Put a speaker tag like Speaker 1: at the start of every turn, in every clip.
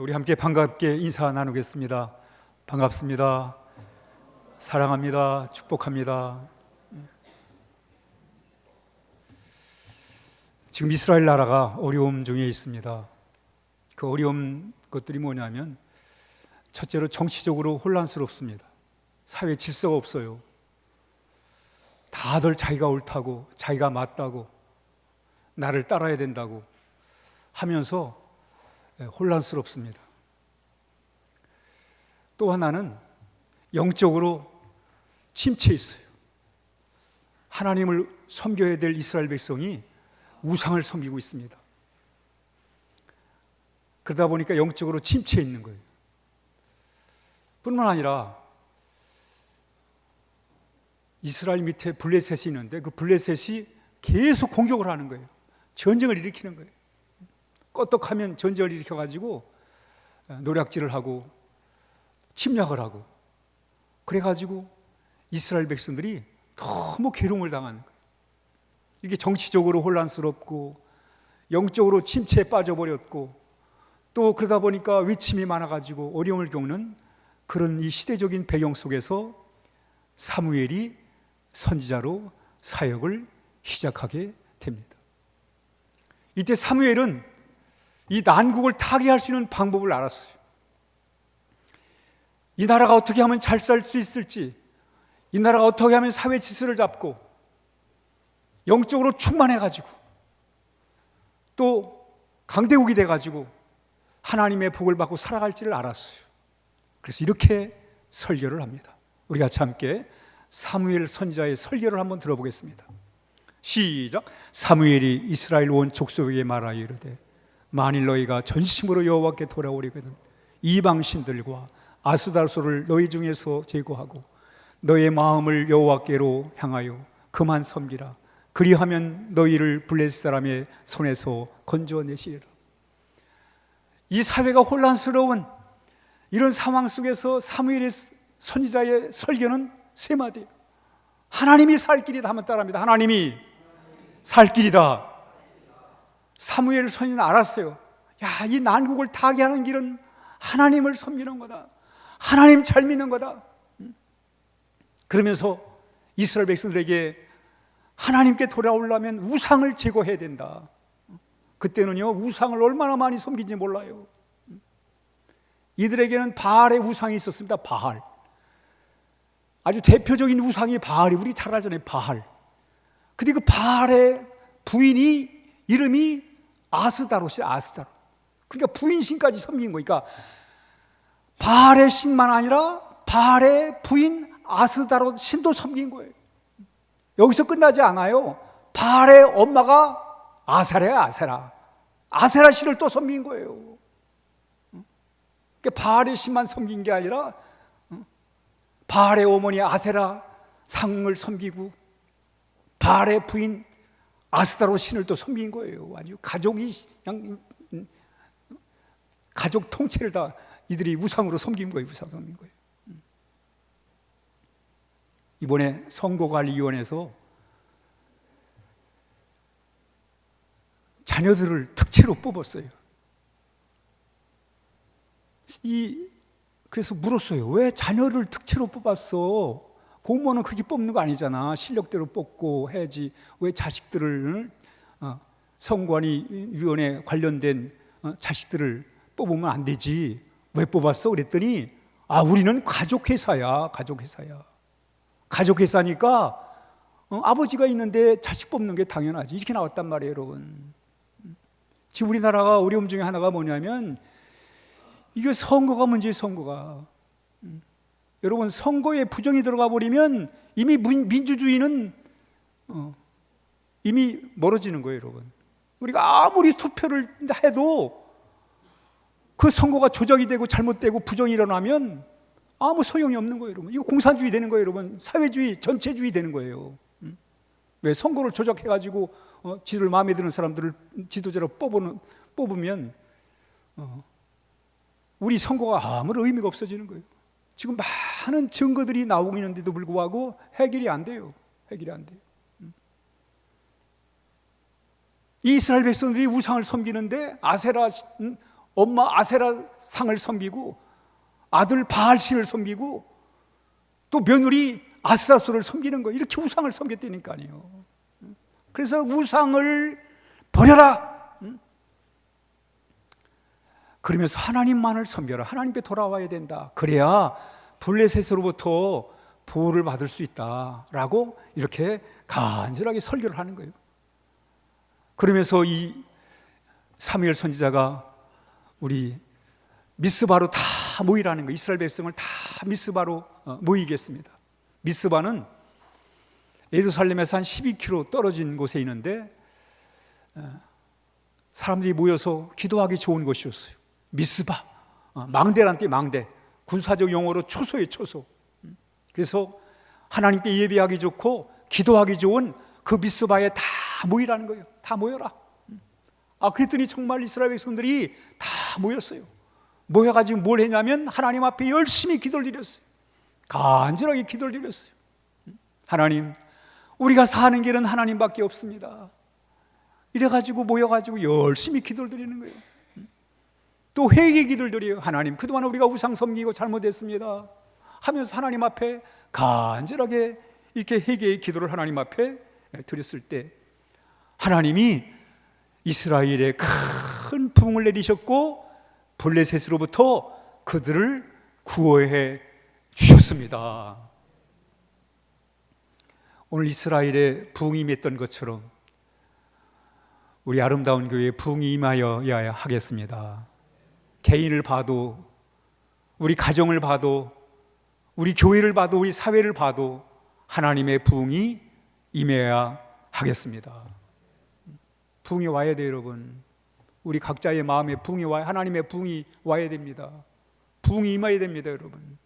Speaker 1: 우리 함께 반갑게 인사 나누겠습니다. 반갑습니다. 사랑합니다. 축복합니다. 지금 이스라엘 나라가 어려움 중에 있습니다. 그 어려운 것들이 뭐냐면 첫째로 정치적으로 혼란스럽습니다. 사회 질서가 없어요. 다들 자기가 옳다고, 자기가 맞다고, 나를 따라야 된다고 하면서 혼란스럽습니다. 또 하나는 영적으로 침체해 있어요. 하나님을 섬겨야 될 이스라엘 백성이 우상을 섬기고 있습니다. 그러다 보니까 영적으로 침체해 있는 거예요. 뿐만 아니라 이스라엘 밑에 블레셋이 있는데 그 블레셋이 계속 공격을 하는 거예요. 전쟁을 일으키는 거예요. 껐떡하면 전쟁을 일으켜가지고 노략질을 하고 침략을 하고, 그래가지고 이스라엘 백성들이 너무 괴로움을 당하는 거예요. 이게 정치적으로 혼란스럽고 영적으로 침체에 빠져버렸고, 또 그러다 보니까 위침이 많아가지고 어려움을 겪는 그런 이 시대적인 배경 속에서 사무엘이 선지자로 사역을 시작하게 됩니다. 이때 사무엘은 이 난국을 타개할 수 있는 방법을 알았어요. 이 나라가 어떻게 하면 잘 살 수 있을지, 이 나라가 어떻게 하면 사회 질서를 잡고 영적으로 충만해가지고 또 강대국이 돼가지고 하나님의 복을 받고 살아갈지를 알았어요. 그래서 이렇게 설교를 합니다. 우리 같이 함께 사무엘 선지자의 설교를 한번 들어보겠습니다. 시작. 사무엘이 이스라엘 온 족속에게 말하여 이르되, 만일 너희가 전심으로 여호와께 돌아오려거든 이방 신들과 아스다로를 너희 중에서 제거하고 너의 마음을 여호와께로 향하여 그만 섬기라. 그리하면 너희를 블레셋 사람의 손에서 건져내시리라. 이 사회가 혼란스러운 이런 상황 속에서 사무엘의 선지자의 설교는 세 마디예요. 하나님이 살 길이다 하면 따라합니다. 하나님이 살 길이다. 사무엘 선지자는 알았어요. 야, 이 난국을 타개하는 길은 하나님을 섬기는 거다. 하나님 잘 믿는 거다. 그러면서 이스라엘 백성들에게 하나님께 돌아오려면 우상을 제거해야 된다. 그때는요, 우상을 얼마나 많이 섬긴지 몰라요. 이들에게는 바알의 우상이 있었습니다. 바알. 아주 대표적인 우상이 바알이, 우리 잘 알잖아요. 바알. 근데 그 바알의 부인이 이름이 아스다롯이에요. 아스다롯. 그러니까 부인 신까지 섬긴 거니까 바알의 신만 아니라 바알의 부인 아스다롯 신도 섬긴 거예요. 여기서 끝나지 않아요. 바알의 엄마가 아세라예요. 아세라 신을 또 섬긴 거예요. 그러니까 바알의 신만 섬긴 게 아니라 바알의 어머니 아세라 상을 섬기고 바알의 부인 아스다롯 신을 또 섬긴 거예요. 아주 가족이 그냥 가족 통째를 다 이들이 우상으로 섬긴 거예요. 우상 섬긴 거예요. 이번에 선거관리위원회에서 자녀들을 특채로 뽑았어요. 그래서 물었어요. 왜 자녀를 특채로 뽑았어? 공무원은 그렇게 뽑는 거 아니잖아. 실력대로 뽑고 해야지. 왜 자식들을 선관위위원회 관련된 자식들을 뽑으면 안 되지? 왜 뽑았어? 그랬더니 우리는 가족회사야. 가족회사니까 아버지가 있는데 자식 뽑는 게 당연하지. 이렇게 나왔단 말이에요, 여러분. 지금 우리나라가 어려움 중에 하나가 뭐냐면 이게 선거가 문제예요. 선거가. 여러분, 선거에 부정이 들어가 버리면 이미 민주주의는 이미 멀어지는 거예요, 여러분. 우리가 아무리 투표를 해도 그 선거가 조작이 되고 잘못되고 부정이 일어나면 아무 소용이 없는 거예요, 여러분. 이거 공산주의 되는 거예요, 여러분. 사회주의, 전체주의 되는 거예요. 왜 선거를 조작해가지고 지들 마음에 드는 사람들을 지도자로 뽑으면 우리 선거가 아무런 의미가 없어지는 거예요. 지금 많은 증거들이 나오고 있는데도 불구하고 해결이 안 돼요. 이스라엘 백성들이 우상을 섬기는데 아세라 엄마 아세라 상을 섬기고 아들 바알신을 섬기고 또 며느리 아스라소를 섬기는 거, 이렇게 우상을 섬겼다니까요. 그래서 우상을 버려라. 그러면서 하나님만을 섬겨라. 하나님께 돌아와야 된다. 그래야 블레셋으로부터 보호를 받을 수 있다라고 이렇게 간절하게 설교를 하는 거예요. 그러면서 이 사무엘 선지자가 우리 미스바로 다 모이라는 거예요. 이스라엘 백성을 다 미스바로 모이겠습니다. 미스바는 예루살렘에서 한 12km 떨어진 곳에 있는데 사람들이 모여서 기도하기 좋은 곳이었어요. 미스바, 망대란 뜻, 망대. 군사적 용어로 초소예요, 초소. 그래서 하나님께 예배하기 좋고 기도하기 좋은 그 미스바에 다 모이라는 거예요. 다 모여라. 그랬더니 정말 이스라엘 백성들이 다 모였어요. 모여가지고 뭘 했냐면 하나님 앞에 열심히 기도를 드렸어요. 간절하게 기도를 드렸어요. 하나님, 우리가 사는 길은 하나님밖에 없습니다. 이래가지고 모여가지고 열심히 기도를 드리는 거예요. 또 회개 기도를 드려요. 하나님, 그동안 우리가 우상 섬기고 잘못했습니다 하면서 하나님 앞에 간절하게 이렇게 회개의 기도를 하나님 앞에 드렸을 때 하나님이 이스라엘에 큰 부흥을 내리셨고 블레셋으로부터 그들을 구원해 주셨습니다. 오늘 이스라엘에 부흥이 임했던 것처럼 우리 아름다운 교회에 부흥이 임하여야 하겠습니다. 개인을 봐도, 우리 가정을 봐도, 우리 교회를 봐도, 우리 사회를 봐도 하나님의 부흥이 임해야 하겠습니다. 부흥이 와야 돼요, 여러분. 우리 각자의 마음에 부흥이 와야, 하나님의 부흥이 와야 됩니다. 부흥이 임해야 됩니다, 여러분.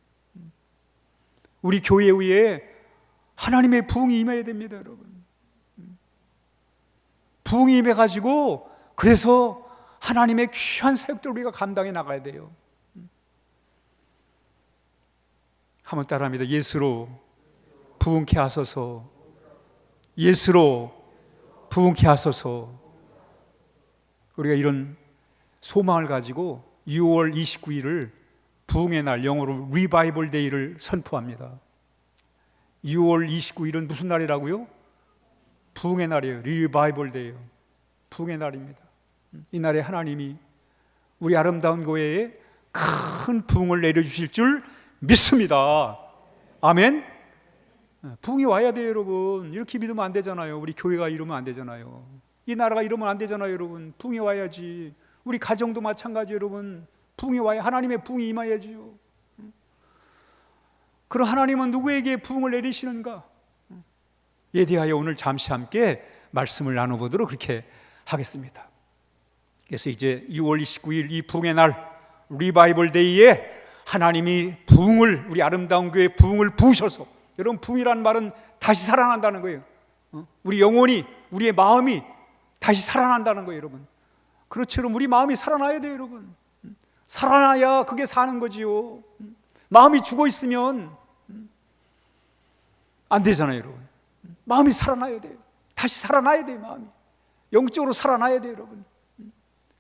Speaker 1: 우리 교회 위에 하나님의 부흥이 임해야 됩니다, 여러분. 부흥이 임해가지고 그래서 하나님의 귀한 사역들 우리가 감당해 나가야 돼요. 한번 따라합니다. 예수로 부흥케 하소서. 예수로 부흥케 하소서. 우리가 이런 소망을 가지고 6월 29일을 부흥의 날, 영어로 리바이벌 데이를 선포합니다. 6월 29일은 무슨 날이라고요? 부흥의 날이에요. 리바이벌 데이요. 부흥의 날입니다. 이 날에 하나님이 우리 아름다운 교회에 큰 부흥을 내려주실 줄 믿습니다. 아멘. 부흥이 와야 돼요, 여러분. 이렇게 믿으면 안 되잖아요. 우리 교회가 이러면 안 되잖아요. 이 나라가 이러면 안 되잖아요, 여러분. 부흥이 와야지. 우리 가정도 마찬가지, 여러분. 부흥이 와야, 하나님의 부흥이 임하야지요. 그럼 하나님은 누구에게 부흥을 내리시는가? 에 대하여 오늘 잠시 함께 말씀을 나눠보도록 그렇게 하겠습니다. 그래서 이제 6월 29일 이 부흥의 날 리바이벌 데이에 하나님이 부흥을, 우리 아름다운 교회 부흥을 부으셔서, 여러분 부흥이라는 말은 다시 살아난다는 거예요. 우리 영혼이, 우리의 마음이 다시 살아난다는 거예요, 여러분. 그렇죠, 여러분. 우리 마음이 살아나야 돼요, 여러분. 살아나야 그게 사는 거지요. 마음이 죽어 있으면 안 되잖아요, 여러분. 마음이 살아나야 돼요. 다시 살아나야 돼요, 마음이. 영적으로 살아나야 돼요, 여러분.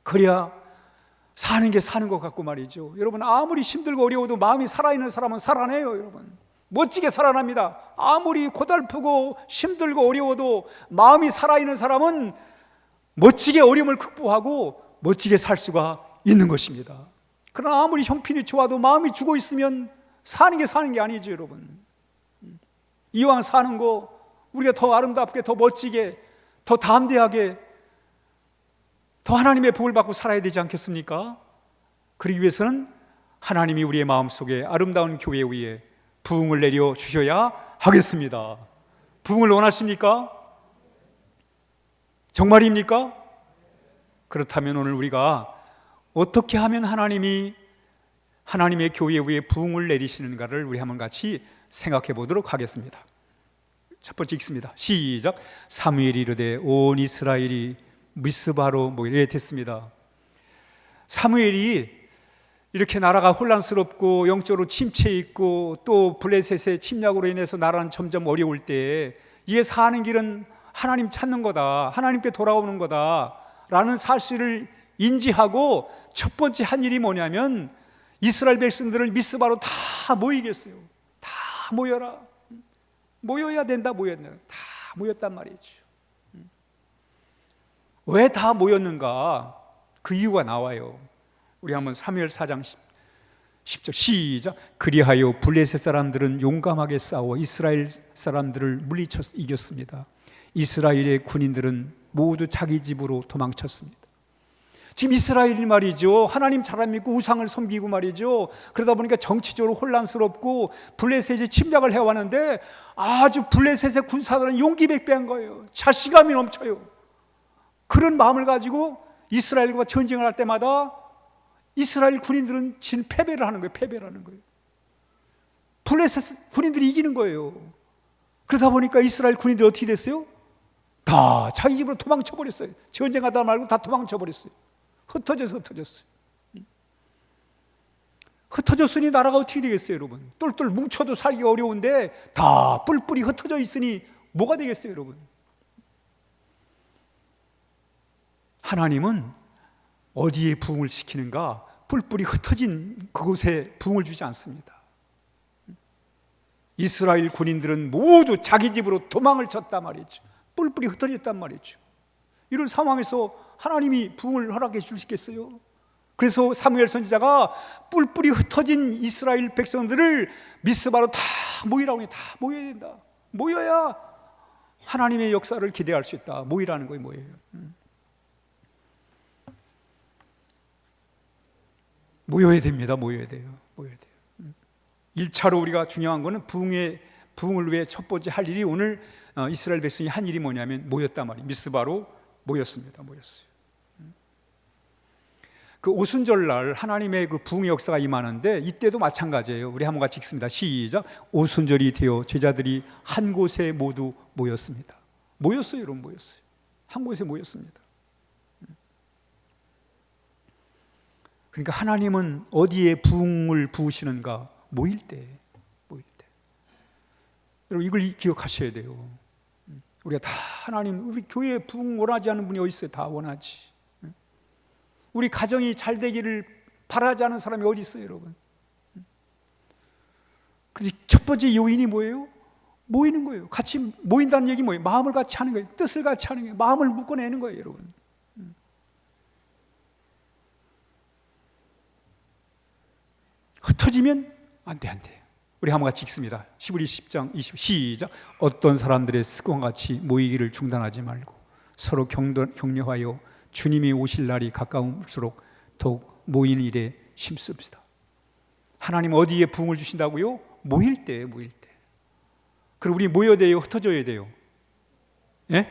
Speaker 1: 그래야 사는 게 사는 것 같고 말이죠. 여러분, 아무리 힘들고 어려워도 마음이 살아있는 사람은 살아내요, 여러분. 멋지게 살아납니다. 아무리 고달프고 힘들고 어려워도 마음이 살아있는 사람은 멋지게 어려움을 극복하고 멋지게 살 수가 있는 것입니다. 그러나 아무리 형편이 좋아도 마음이 죽어 있으면 사는 게 아니죠, 여러분. 이왕 사는 거 우리가 더 아름답게, 더 멋지게, 더 담대하게, 더 하나님의 복을 받고 살아야 되지 않겠습니까? 그러기 위해서는 하나님이 우리의 마음속에 아름다운 교회 위에 부흥을 내려 주셔야 하겠습니다. 부흥을 원하십니까? 정말입니까? 그렇다면 오늘 우리가 어떻게 하면 하나님이 하나님의 교회 위에 부흥을 내리시는가를 우리 한번 같이 생각해 보도록 하겠습니다. 첫 번째 읽습니다. 시작. 사무엘이 이르되 온 이스라엘이 미스바로 모이게 됐습니다. 사무엘이 이렇게 나라가 혼란스럽고 영적으로 침체해 있고 또 블레셋의 침략으로 인해서 나라는 점점 어려울 때 이게 사는 길은 하나님 찾는 거다, 하나님께 돌아오는 거다 라는 사실을 인지하고 첫 번째 한 일이 뭐냐면 이스라엘 백성들을 미스바로 다 모이겠어요. 다 모여라. 모여야 된다. 다 모였단 말이죠. 왜 다 모였는가? 그 이유가 나와요. 우리 한번 사무엘 4장 10절 시작. 그리하여 블레셋 사람들은 용감하게 싸워 이스라엘 사람들을 물리쳐 이겼습니다. 이스라엘의 군인들은 모두 자기 집으로 도망쳤습니다. 지금 이스라엘이 말이죠, 하나님 잘 안 믿고 우상을 섬기고 말이죠, 그러다 보니까 정치적으로 혼란스럽고 블레셋이 침략을 해왔는데 아주 블레셋의 군사들은 용기백배한 거예요. 자신감이 넘쳐요. 그런 마음을 가지고 이스라엘과 전쟁을 할 때마다 이스라엘 군인들은 패배를 하는 거예요. 패배를 하는 거예요. 블레셋 군인들이 이기는 거예요. 그러다 보니까 이스라엘 군인들이 어떻게 됐어요? 다 자기 집으로 도망쳐 버렸어요. 전쟁하다 말고 다 도망쳐 버렸어요. 흩어졌어요. 흩어졌으니 나라가 어떻게 되겠어요, 여러분? 똘똘 뭉쳐도 살기가 어려운데 다 뿔뿔이 흩어져 있으니 뭐가 되겠어요, 여러분? 하나님은 어디에 부흥을 시키는가? 뿔뿔이 흩어진 그곳에 부흥을 주지 않습니다. 이스라엘 군인들은 모두 자기 집으로 도망을 쳤단 말이죠. 뿔뿔이 흩어졌단 말이죠. 이런 상황에서 하나님이 부흥을 허락해 주시겠어요? 그래서 사무엘 선지자가 뿔뿔이 흩어진 이스라엘 백성들을 미스바로 다 모이라고 해. 다 모여야 된다. 모여야 하나님의 역사를 기대할 수 있다. 모이라는 거예요. 모여요. 모여야 됩니다. 모여야 돼요. 1차로 우리가 중요한 거는 부흥을 위해 첫 번째 할 일이 오늘 이스라엘 백성이 한 일이 뭐냐면 모였단 말이에요. 미스바로 모였습니다. 그 오순절날 하나님의 그 부흥의 역사가 임하는데 이때도 마찬가지예요. 우리 한번 같이 읽습니다. 시작. 오순절이 되어 제자들이 한 곳에 모두 모였습니다. 모였어요, 여러분. 모였어요. 한 곳에 모였습니다. 그러니까 하나님은 어디에 부흥을 부으시는가? 모일 때. 여러분 이걸 기억하셔야 돼요. 우리가 다 하나님, 우리 교회에 부흥 원하지 않는 분이 어디 있어요? 다 원하지. 우리 가정이 잘 되기를 바라지 않은 사람이 어디 있어요, 여러분? 그래서 첫 번째 요인이 뭐예요? 모이는 거예요. 같이 모인다는 얘기 뭐예요? 마음을 같이 하는 거예요. 뜻을 같이 하는 거예요. 마음을 묶어내는 거예요, 여러분. 흩어지면 안 돼. 우리 한번 같이 읽습니다. 히브리 10장 20 시작. 어떤 사람들의 습관과 같이 모이기를 중단하지 말고 서로 격려하여 주님이 오실 날이 가까울수록 더욱 모이는 일에 힘씁시다. 하나님 어디에 부흥을 주신다고요? 모일 때. 그리고 우리 모여야 돼요? 흩어져야 돼요? 예?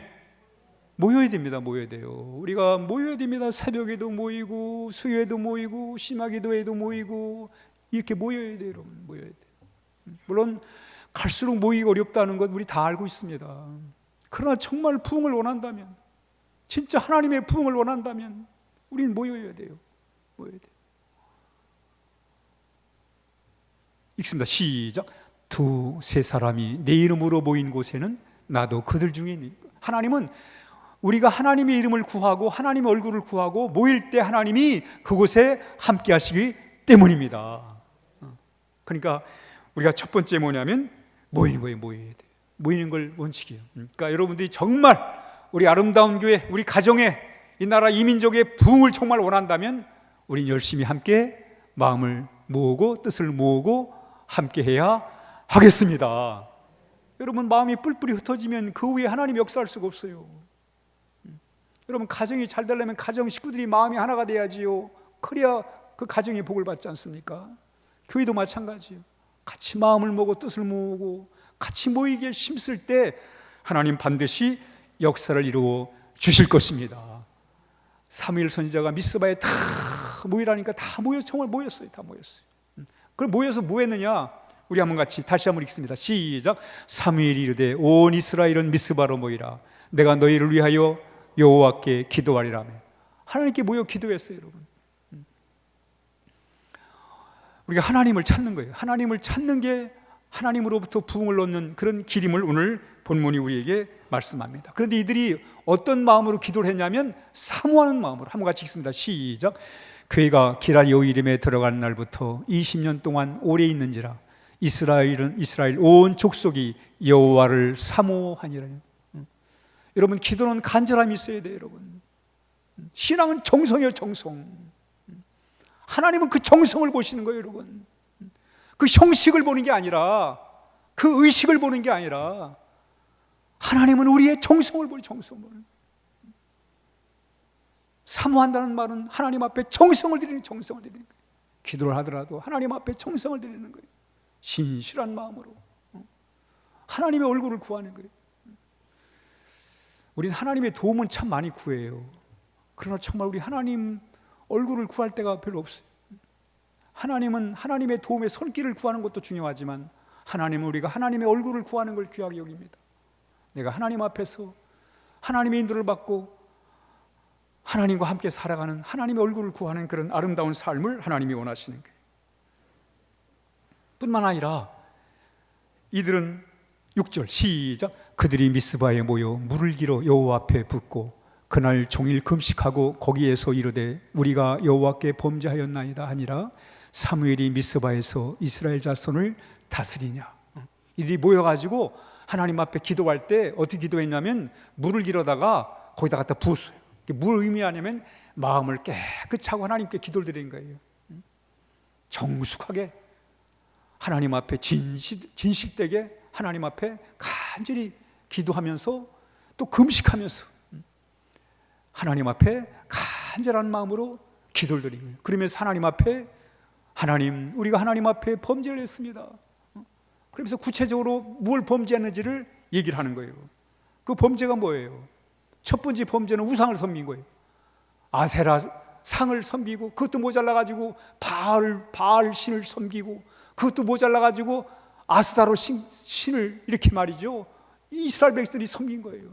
Speaker 1: 모여야 됩니다. 우리가 모여야 됩니다. 새벽에도 모이고 수요에도 모이고 심화기도에도 모이고 이렇게 모여야 돼요, 여러분. 모여야 돼요. 물론 갈수록 모이기 어렵다는 것 우리 다 알고 있습니다. 그러나 정말 부흥을 원한다면, 진짜 하나님의 부흥을 원한다면 우리는 모여야 돼요. 읽습니다. 시작. 두세 사람이 내 이름으로 모인 곳에는 나도 그들 중에 있니. 하나님은 우리가 하나님의 이름을 구하고 하나님의 얼굴을 구하고 모일 때 하나님이 그곳에 함께 하시기 때문입니다. 그러니까 우리가 첫 번째 뭐냐면 모이는 거예요. 모이는 걸 원칙이에요. 그러니까 여러분들이 정말 우리 아름다운 교회, 우리 가정에 이 나라 이민족의 부흥을 정말 원한다면 우리는 열심히 함께 마음을 모으고 뜻을 모으고 함께 해야 하겠습니다. 여러분 마음이 뿔뿔이 흩어지면 그 후에 하나님 역사할 수가 없어요. 여러분 가정이 잘 되려면 가정 식구들이 마음이 하나가 돼야지요. 그래야 그 가정의 복을 받지 않습니까? 교회도 마찬가지예요. 같이 마음을 모으고 뜻을 모으고 같이 모이기에 힘쓸 때 하나님 반드시 역사를 이루어 주실 것입니다. 사무엘 선지자가 미스바에 다 모이라니까 정말 모였어요. 그럼 모여서 뭐 했느냐? 우리 한번 같이 다시 한번 읽습니다. 시작. 사무엘이 이르되 온 이스라엘은 미스바로 모이라. 내가 너희를 위하여 여호와께 기도하리라며. 하나님께 모여 기도했어요, 여러분. 우리가 하나님을 찾는 거예요. 하나님을 찾는 게 하나님으로부터 부흥을 얻는 그런 길임을 오늘 본문이 우리에게 말씀합니다. 그런데 이들이 어떤 마음으로 기도를 했냐면 사모하는 마음으로. 한번 같이 읽습니다. 시작. 그가 기라 여호림에 들어가는 날부터 20년 동안 오래 있는지라 이스라엘 온 족속이 여호와를 사모하니라. 여러분, 기도는 간절함이 있어야 돼요. 여러분, 신앙은 정성이에요. 정성. 하나님은 그 정성을 보시는 거예요. 여러분, 그 형식을 보는 게 아니라, 그 의식을 보는 게 아니라, 하나님은 우리의 정성을 보는, 정성을. 사모한다는 말은 하나님 앞에 정성을 드리는 거예요. 기도를 하더라도 하나님 앞에 정성을 드리는 거예요. 신실한 마음으로 하나님의 얼굴을 구하는 거예요. 우리는 하나님의 도움은 참 많이 구해요. 그러나 정말 우리 하나님 얼굴을 구할 때가 별로 없어요. 하나님은 하나님의 도움의 손길을 구하는 것도 중요하지만, 하나님은 우리가 하나님의 얼굴을 구하는 걸 귀하게 여깁니다. 내가 하나님 앞에서 하나님의 인도를 받고 하나님과 함께 살아가는, 하나님의 얼굴을 구하는 그런 아름다운 삶을 하나님이 원하시는 거예요. 뿐만 아니라 이들은 6절 시작. 그들이 미스바에 모여 물을 길어 여호와 앞에 붓고 그날 종일 금식하고 거기에서 이르되 우리가 여호와께 범죄하였나이다 하니라. 사무엘이 미스바에서 이스라엘 자손을 다스리냐. 이들이 모여가지고 하나님 앞에 기도할 때 어떻게 기도했냐면 물을 길어다가 거기다 갖다 부었어요. 뭘 의미하냐면 마음을 깨끗이 하고 하나님께 기도를 드리는 거예요. 정숙하게 하나님 앞에 진실되게 하나님 앞에 간절히 기도하면서 또 금식하면서 하나님 앞에 간절한 마음으로 기도를 드리는 거예요. 그러면서 하나님 앞에, 하나님, 우리가 하나님 앞에 범죄를 했습니다. 그러면서 구체적으로 뭘 범죄했는지를 얘기를 하는 거예요. 그 범죄가 뭐예요? 첫 번째 범죄는 우상을 섬긴 거예요. 아세라 상을 섬기고, 그것도 모자라가지고 바알 신을 섬기고, 그것도 모자라가지고 아스타로 신을 이렇게 말이죠, 이스라엘 백성들이 섬긴 거예요.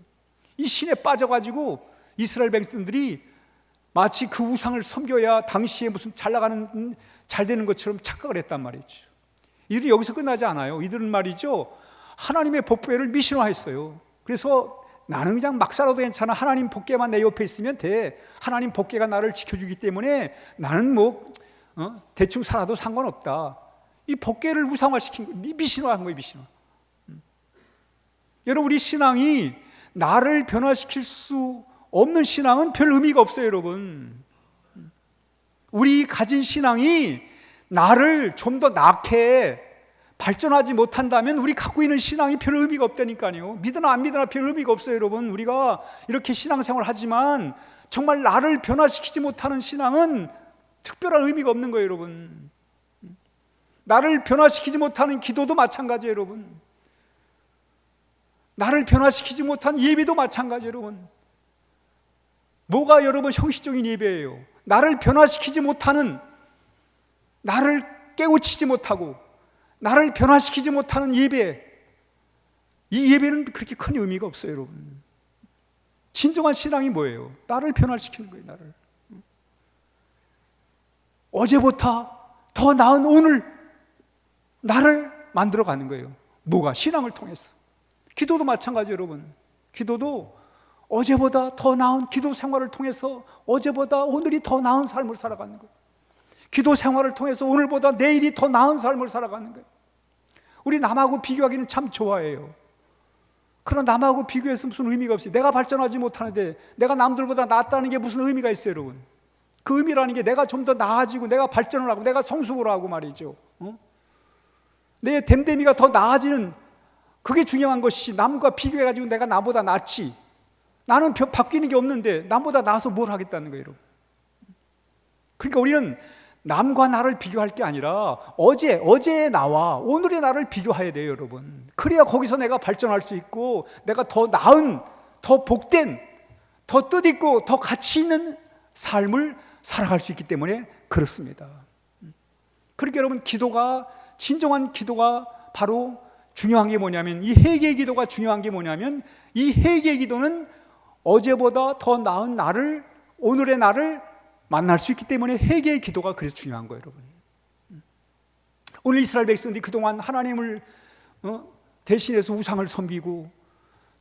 Speaker 1: 이 신에 빠져가지고 이스라엘 백성들이 마치 그 우상을 섬겨야 당시에 무슨 잘 되는 것처럼 착각을 했단 말이죠. 이들이 여기서 끝나지 않아요. 이들은 말이죠, 하나님의 법궤를 미신화했어요. 그래서 나는 그냥 막 살아도 괜찮아, 하나님 법궤만 내 옆에 있으면 돼, 하나님 법궤가 나를 지켜주기 때문에 나는 대충 살아도 상관없다. 이 법궤를 우상화시킨 거예요. 미신화한 거예요. 미신화. 여러분, 우리 신앙이 나를 변화시킬 수 없는 신앙은 별 의미가 없어요. 여러분, 우리 가진 신앙이 나를 좀 더 나게 발전하지 못한다면 우리 갖고 있는 신앙이 별 의미가 없다니까요. 믿으나 안 믿으나 별 의미가 없어요. 여러분, 우리가 이렇게 신앙생활을 하지만 정말 나를 변화시키지 못하는 신앙은 특별한 의미가 없는 거예요. 여러분, 나를 변화시키지 못하는 기도도 마찬가지예요. 여러분, 나를 변화시키지 못한 예배도 마찬가지예요. 여러분, 뭐가 여러분 형식적인 예배예요? 나를 변화시키지 못하는, 나를 깨우치지 못하고 나를 변화시키지 못하는 예배, 이 예배는 그렇게 큰 의미가 없어요. 여러분, 진정한 신앙이 뭐예요? 나를 변화시키는 거예요. 나를 어제보다 더 나은 오늘 나를 만들어가는 거예요. 뭐가? 신앙을 통해서. 기도도 마찬가지예요. 여러분, 기도도 어제보다 더 나은 기도 생활을 통해서 어제보다 오늘이 더 나은 삶을 살아가는 거예요. 기도 생활을 통해서 오늘보다 내일이 더 나은 삶을 살아가는 거예요. 우리 남하고 비교하기는 참 좋아해요. 그러나 남하고 비교해서 무슨 의미가 없어요. 내가 발전하지 못하는데 내가 남들보다 낫다는 게 무슨 의미가 있어요. 여러분, 그 의미라는 게 내가 좀 더 나아지고 내가 발전을 하고 내가 성숙을 하고 말이죠, 내 됨됨이가 더 나아지는, 그게 중요한 것이지, 남과 비교해가지고 내가 나보다 낫지, 나는 바뀌는 게 없는데 남보다 나아서 뭘 하겠다는 거예요. 여러분, 그러니까 우리는 남과 나를 비교할 게 아니라 어제의 나와 오늘의 나를 비교해야 돼요. 여러분, 그래야 거기서 내가 발전할 수 있고 내가 더 나은, 더 복된, 더 뜻있고 더 가치 있는 삶을 살아갈 수 있기 때문에 그렇습니다. 그러니까 여러분, 진정한 기도가 바로 중요한 게 뭐냐면, 이 회개의 기도가 중요한 게 뭐냐면, 이 회개의 기도는 어제보다 더 나은 나를, 오늘의 나를 만날 수 있기 때문에 회개의 기도가 그래서 중요한 거예요. 여러분, 오늘 이스라엘 백성들이 그동안 하나님을 대신해서 우상을 섬기고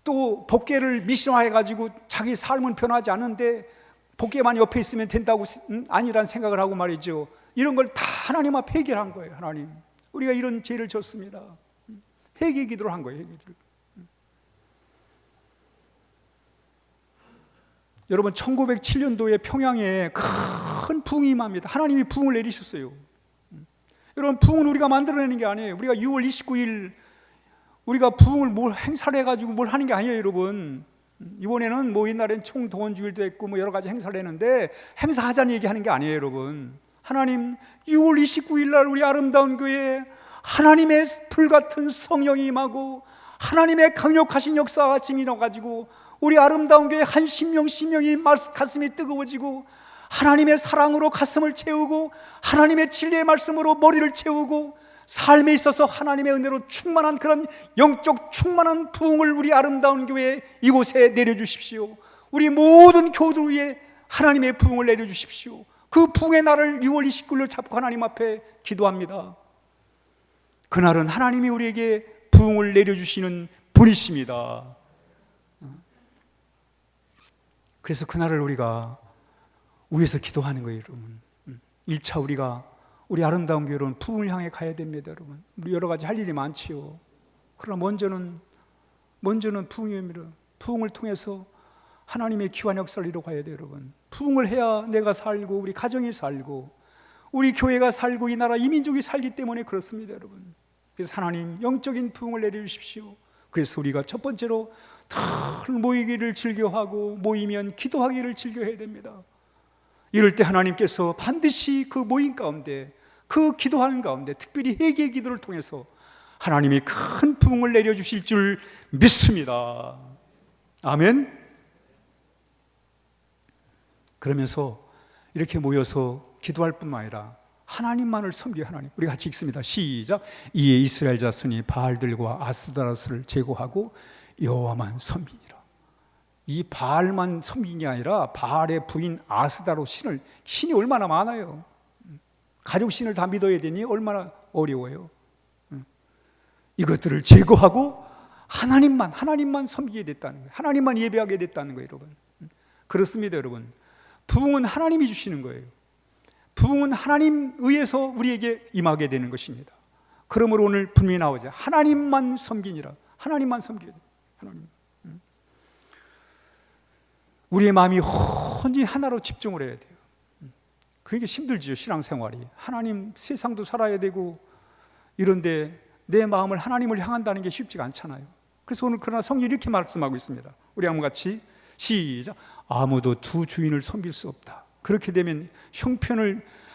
Speaker 1: 또 법궤를 미신화해가지고 자기 삶은 변하지 않는데 법궤만 옆에 있으면 된다고 아니란 생각을 하고 말이죠. 이런 걸 다 하나님 앞에 해결한 거예요. 하나님, 우리가 이런 죄를 졌습니다. 회개 기도를 한 거예요. 회개 기도를. 여러분, 1907년도에 평양에 큰 부흥이 임합니다. 하나님이 부흥을 내리셨어요. 여러분, 부흥은 우리가 만들어내는 게 아니에요. 우리가 6월 29일 우리가 부흥을 뭘 행사를 해가지고 뭘 하는 게 아니에요, 여러분. 이번에는 뭐 옛날엔 총동원주일도 했고 뭐 여러 가지 행사를 했는데 행사하자는 얘기하는 게 아니에요, 여러분. 하나님, 6월 29일 날 우리 아름다운 교회에 하나님의 불같은 성령이 임하고 하나님의 강력하신 역사가 지민어가지고 우리 아름다운 교회 한 10명이 가슴이 뜨거워지고 하나님의 사랑으로 가슴을 채우고 하나님의 진리의 말씀으로 머리를 채우고 삶에 있어서 하나님의 은혜로 충만한 그런 영적 충만한 부흥을 우리 아름다운 교회 이곳에 내려주십시오. 우리 모든 교우들 위에 하나님의 부흥을 내려주십시오. 그 부흥의 날을 6월 29일로 잡고 하나님 앞에 기도합니다. 그날은 하나님이 우리에게 부흥을 내려주시는 분이십니다. 그래서 그날을 우리가 위에서 기도하는 거예요, 여러분. 1차 우리 아름다운 교회로는 부흥을 향해 가야 됩니다, 여러분. 우리 여러 가지 할 일이 많지요. 그러나 먼저는 부흥입니다. 부흥을 통해서 하나님의 귀한 역사를 이루어가야 돼요, 여러분. 부흥을 해야 내가 살고 우리 가정이 살고 우리 교회가 살고 이 나라 이민족이 살기 때문에 그렇습니다, 여러분. 그래서 하나님, 영적인 부흥을 내려주십시오. 그래서 우리가 첫 번째로 늘 모이기를 즐겨하고 모이면 기도하기를 즐겨해야 됩니다. 이럴 때 하나님께서 반드시 그 모임 가운데, 그 기도하는 가운데, 특별히 회개의 기도를 통해서 하나님이 큰 부흥을 내려주실 줄 믿습니다. 아멘. 그러면서 이렇게 모여서 기도할 뿐만 아니라 하나님만을 섬기고, 하나님, 우리 같이 읽습니다. 시작. 이에 이스라엘 자손이 바알들과 아스다라스를 제거하고 여호와만 섬기니라. 이 바알만 섬긴 게 아니라 바알의 부인 아스다로 신이 얼마나 많아요. 가족 신을 다 믿어야 되니 얼마나 어려워요. 이것들을 제거하고 하나님만 섬기게 됐다는 거예요. 하나님만 예배하게 됐다는 거예요, 여러분. 그렇습니다, 여러분. 부흥은 하나님이 주시는 거예요. 부흥은 하나님 의해서 우리에게 임하게 되는 것입니다. 그러므로 오늘 분명히 나오죠. 하나님만 섬기니라. 하나님만 섬겨야 돼요. 하나님. 우리의 마음이 온전히 하나로 집중을 해야 돼요. 그게 힘들지요, 신앙생활이. 하나님, 세상도 살아야 되고 이런데 내 마음을 하나님을 향한다는 게 쉽지가 않잖아요. 그래서 오늘 그러나 성경이 이렇게 말씀하고 있습니다. 우리 한번 같이 시작. 아무도 두 주인을 섬길 수 없다. 그렇게 되면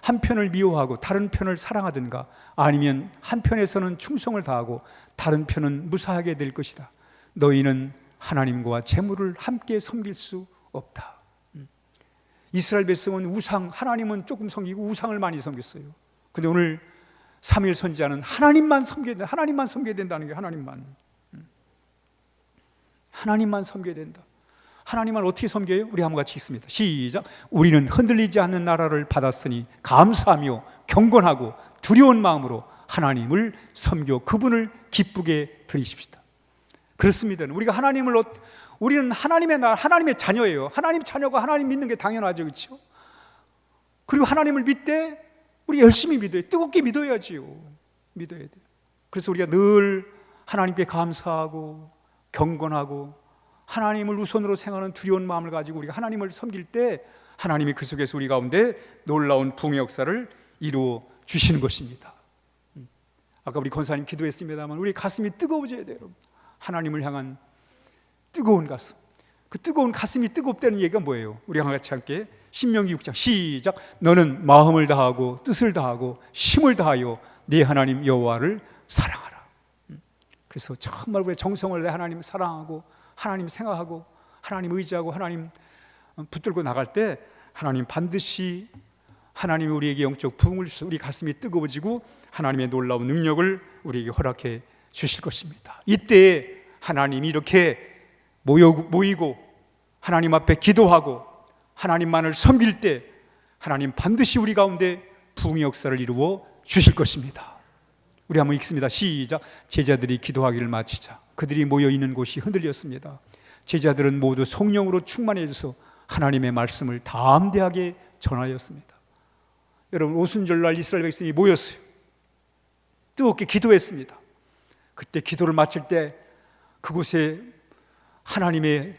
Speaker 1: 한 편을 미워하고 다른 편을 사랑하든가, 아니면 한 편에서는 충성을 다하고 다른 편은 무사하게 될 것이다. 너희는 하나님과 재물을 함께 섬길 수 없다. 이스라엘 백성은 하나님은 조금 섬기고 우상을 많이 섬겼어요. 근데 오늘 사무엘 선지자는 하나님만 섬겨야 된다. 하나님만 섬겨야 된다는 게, 하나님만 섬겨야 된다. 하나님을 어떻게 섬겨요? 우리 한번 같이 읽습니다. 시작. 우리는 흔들리지 않는 나라를 받았으니 감사하며 경건하고 두려운 마음으로 하나님을 섬겨 그분을 기쁘게 드리십시다. 그렇습니다. 우리는 하나님의 나라, 하나님의 자녀예요. 하나님 자녀가 하나님 믿는 게 당연하죠, 그렇죠? 그리고 하나님을 믿되 우리 열심히 믿어요. 뜨겁게 믿어야지요. 믿어야 돼요. 그래서 우리가 늘 하나님께 감사하고 경건하고 하나님을 우선으로 생각하는 두려운 마음을 가지고 우리가 하나님을 섬길 때 하나님이 그 속에서 우리 가운데 놀라운 부흥의 역사를 이루어 주시는 것입니다. 아까 우리 권사님 기도했습니다만 우리 가슴이 뜨거워져야 돼요, 여러분. 하나님을 향한 뜨거운 가슴. 그 뜨거운 가슴이 뜨겁다는 얘기가 뭐예요? 우리 같이 함께 신명기 6장 시작. 너는 마음을 다하고 뜻을 다하고 힘을 다하여 네 하나님 여호와를 사랑하라. 그래서 정말 우리 정성을 내 하나님 사랑하고 하나님 생각하고 하나님 의지하고 하나님 붙들고 나갈 때 하나님 반드시 하나님이 우리에게 영적 부흥을 주셔서 우리 가슴이 뜨거워지고 하나님의 놀라운 능력을 우리에게 허락해 주실 것입니다. 이때 하나님이 이렇게 모이고 하나님 앞에 기도하고 하나님만을 섬길 때 하나님 반드시 우리 가운데 부흥의 역사를 이루어 주실 것입니다. 우리 한번 읽습니다. 시작. 제자들이 기도하기를 마치자 그들이 모여 있는 곳이 흔들렸습니다. 제자들은 모두 성령으로 충만해져서 하나님의 말씀을 담대하게 전하였습니다. 여러분, 오순절날 이스라엘 백성이 모였어요. 뜨겁게 기도했습니다. 그때 기도를 마칠 때 그곳에 하나님의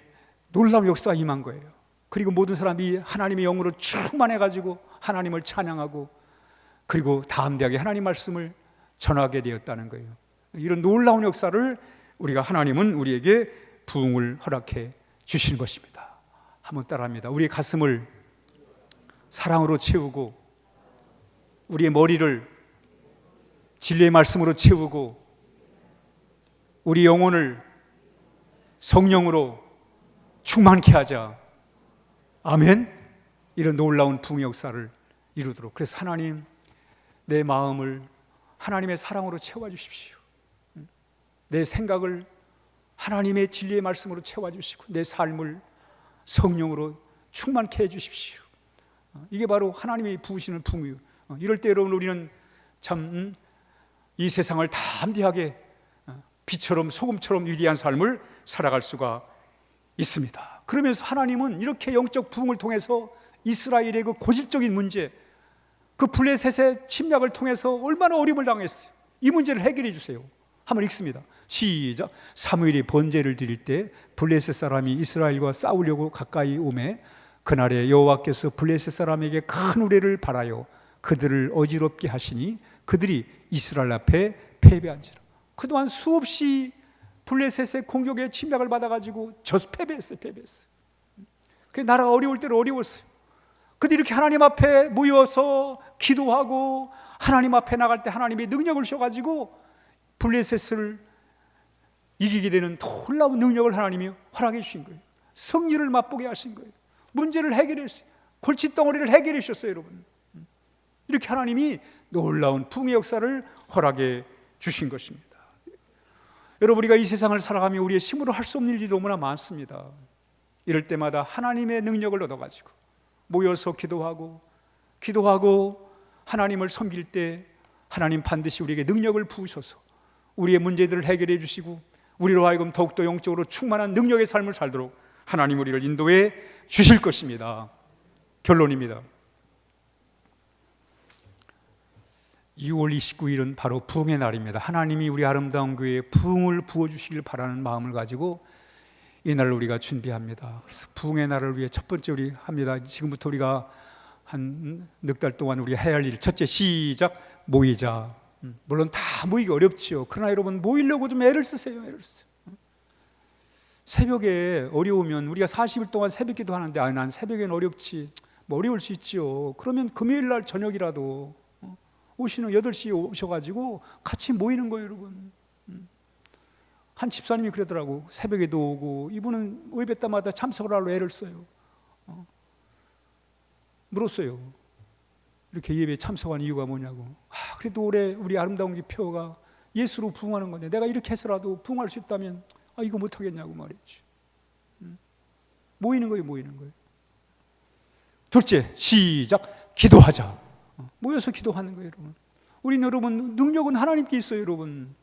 Speaker 1: 놀라운 역사가 임한 거예요. 그리고 모든 사람이 하나님의 영으로 충만해가지고 하나님을 찬양하고 그리고 담대하게 하나님 말씀을 전하게 되었다는 거예요. 이런 놀라운 역사를 우리가 하나님은 우리에게 부흥을 허락해 주시는 것입니다. 한번 따라합니다. 우리의 가슴을 사랑으로 채우고 우리의 머리를 진리의 말씀으로 채우고 우리 영혼을 성령으로 충만케 하자. 아멘. 이런 놀라운 부흥의 역사를 이루도록. 그래서 하나님, 내 마음을 하나님의 사랑으로 채워주십시오. 내 생각을 하나님의 진리의 말씀으로 채워주시고 내 삶을 성령으로 충만케 해주십시오. 이게 바로 하나님이 부으시는 부흥이에요. 이럴 때 여러분, 우리는 참 이 세상을 담대하게 빛처럼 소금처럼 위대한 삶을 살아갈 수가 있습니다. 그러면서 하나님은 이렇게 영적 부흥을 통해서 이스라엘의 그 고질적인 문제, 그 블레셋의 침략을 통해서 얼마나 어려움을 당했어요. 이 문제를 해결해 주세요. 한번 읽습니다. 시작. 사무엘이 번제를 드릴 때 블레셋 사람이 이스라엘과 싸우려고 가까이 오매 그날에 여호와께서 블레셋 사람에게 큰 우레를 발하여 그들을 어지럽게 하시니 그들이 이스라엘 앞에 패배한지라. 그동안 수없이 블레셋의 공격에 침략을 받아가지고 패배했어요. 그 나라가 어려울 때로 어려웠어요. 그들이 이렇게 하나님 앞에 모여서 기도하고 하나님 앞에 나갈 때 하나님의 능력을 주셔가지고 블레셋을 이기게 되는 놀라운 능력을 하나님이 허락해 주신 거예요. 승리를 맛보게 하신 거예요. 문제를 해결했어요. 골칫덩어리를 해결해 주셨어요, 여러분. 이렇게 하나님이 놀라운 부흥의 역사를 허락해 주신 것입니다. 여러분, 우리가 이 세상을 살아가며 우리의 힘으로 할 수 없는 일이 너무나 많습니다. 이럴 때마다 하나님의 능력을 얻어가지고 모여서 기도하고 하나님을 섬길 때 하나님 반드시 우리에게 능력을 부으셔서 우리의 문제들을 해결해 주시고 우리로 하여금 더욱더 영적으로 충만한 능력의 삶을 살도록 하나님 우리를 인도해 주실 것입니다. 결론입니다. 2월 29일은 바로 부흥의 날입니다. 하나님이 우리 아름다운 교회에 부흥을 부어주시길 바라는 마음을 가지고 이 날을 우리가 준비합니다. 그래서 부흥의 날을 위해 첫 번째 우리 합니다. 지금부터 우리가 한 넉 달 동안 우리가 해야 할 일, 첫째, 시작. 모이자. 물론 다 모이기 어렵죠. 그러나 여러분, 모이려고 좀 애를 쓰세요. 새벽에 어려우면 우리가 40일 동안 새벽 기도 하는데 난 새벽엔 어렵지. 뭐 어려울 수 있죠. 그러면 금요일 날 저녁이라도 오시는 8시에 오셔가지고 같이 모이는 거예요, 여러분. 한 집사님이 그러더라고. 새벽에도 오고 이분은 예배 때마다 참석을 하려 애를 써요. 물었어요. 이렇게 예배에 참석한 이유가 뭐냐고. 그래도 올해 우리 아름다운 교회가 예수로 부흥하는 건데 내가 이렇게 해서라도 부흥할 수 있다면 이거 못하겠냐고 말했지. 모이는 거예요. 둘째, 시작. 기도하자. 모여서 기도하는 거예요, 여러분. 여러분, 능력은 하나님께 있어요, 여러분.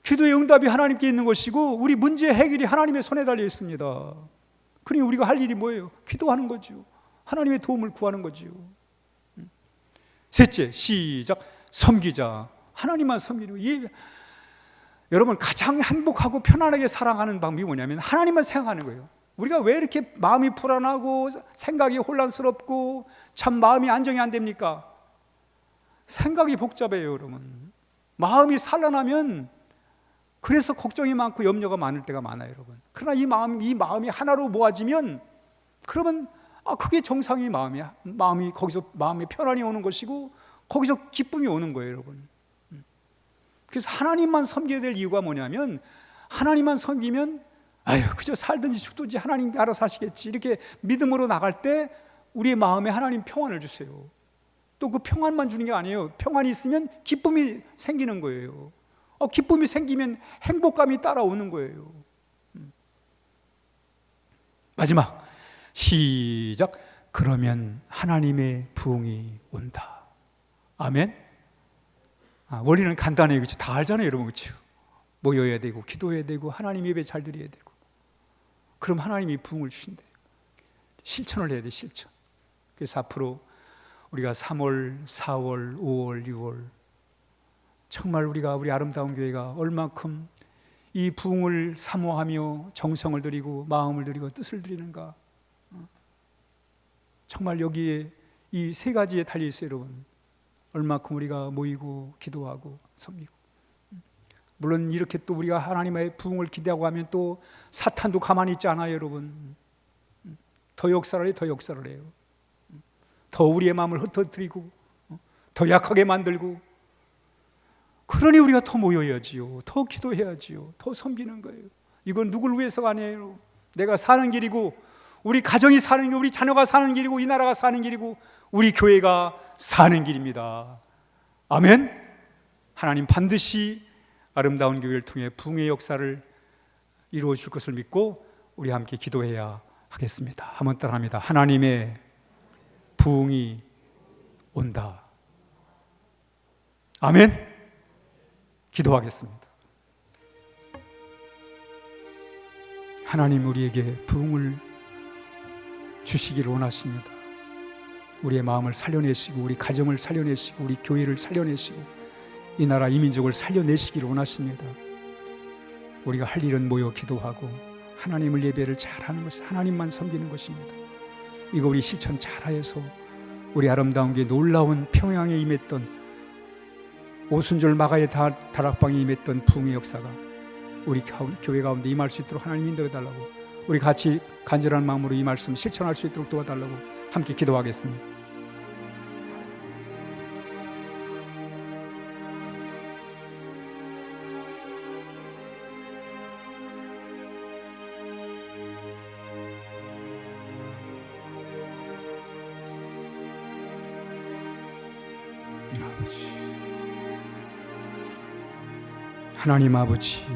Speaker 1: 기도의 응답이 하나님께 있는 것이고 우리 문제 해결이 하나님의 손에 달려 있습니다. 그러니 우리가 할 일이 뭐예요? 기도하는 거죠. 하나님의 도움을 구하는 거죠. 셋째, 시작. 섬기자. 하나님만 섬기는 거예요. 여러분, 가장 행복하고 편안하게 살아가는 방법이 뭐냐면 하나님만 생각하는 거예요. 우리가 왜 이렇게 마음이 불안하고 생각이 혼란스럽고 참 마음이 안정이 안 됩니까? 생각이 복잡해요, 여러분. 마음이 산란하면 그래서 걱정이 많고 염려가 많을 때가 많아요, 여러분. 그러나 이 마음이 하나로 모아지면 그러면 그게 정상이 마음이야. 거기서 마음이 편안이 오는 것이고 거기서 기쁨이 오는 거예요, 여러분. 그래서 하나님만 섬겨야 될 이유가 뭐냐면 하나님만 섬기면 그저 살든지 죽든지 하나님 알아서 하시겠지 이렇게 믿음으로 나갈 때 우리의 마음에 하나님 평안을 주세요. 또 그 평안만 주는 게 아니에요. 평안이 있으면 기쁨이 생기는 거예요. 기쁨이 생기면 행복감이 따라오는 거예요. 마지막, 시작. 그러면 하나님의 부흥이 온다. 아멘. 원리는 간단해요. 그렇죠? 다 알잖아요, 여러분. 그렇죠? 모여야 되고 기도해야 되고 하나님 예배 잘 드려야 되고, 그럼 하나님이 부흥을 주신대요. 실천을 해야 돼, 실천. 그래서 앞으로 우리가 3월, 4월, 5월, 6월 정말 우리가 우리 아름다운 교회가 얼마큼 이 부흥을 사모하며 정성을 들이고 마음을 들이고 뜻을 들이는가. 정말 여기에 이 세 가지에 달려 있어요, 여러분. 얼마큼 우리가 모이고 기도하고 섬기고. 물론 이렇게 또 우리가 하나님의 부흥을 기대하고 하면 또 사탄도 가만히 있지 않아요, 여러분. 더 역사를 해요, 더 역사를 해요. 더 우리의 마음을 흩어뜨리고 더 약하게 만들고. 그러니 우리가 더 모여야지요, 더 기도해야지요, 더 섬기는 거예요. 이건 누굴 위해서가 아니에요. 내가 사는 길이고, 우리 가정이 사는 길, 우리 자녀가 사는 길이고, 이 나라가 사는 길이고, 우리 교회가 사는 길입니다. 아멘. 하나님 반드시 아름다운 교회를 통해 부흥의 역사를 이루어 줄 것을 믿고 우리 함께 기도해야 하겠습니다. 한번 따라합니다. 하나님의 부흥이 온다. 아멘. 기도하겠습니다. 하나님, 우리에게 부흥을 주시기를 원하십니다. 우리의 마음을 살려내시고, 우리 가정을 살려내시고, 우리 교회를 살려내시고, 이 나라 이 민족을 살려내시기를 원하십니다. 우리가 할 일은 모여 기도하고 하나님을 예배를 잘하는 것이, 하나님만 섬기는 것입니다. 이거 우리 실천 잘하여서 우리 아름다운 게 놀라운 평양에 임했던, 오순절 마가의 다락방에 임했던 부흥의 역사가 우리 교회 가운데 임할 수 있도록 하나님 인도해 달라고, 우리 같이 간절한 마음으로 이 말씀 실천할 수 있도록 도와달라고 함께 기도하겠습니다. 하나님 아버지,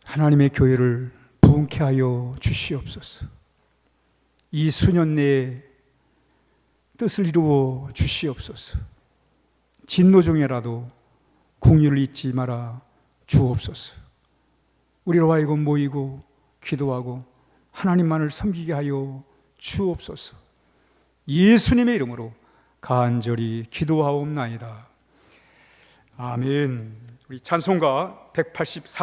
Speaker 1: 하나님의 교회를 부흥케 하여 주시옵소서. 이 수년 내에 뜻을 이루어 주시옵소서. 진노 중에라도 긍휼을 잊지 마라 주옵소서. 우리로 하여금 모이고 기도하고 하나님만을 섬기게 하여 주옵소서. 예수님의 이름으로 간절히 기도하옵나이다. 아멘. 우리 찬송가 184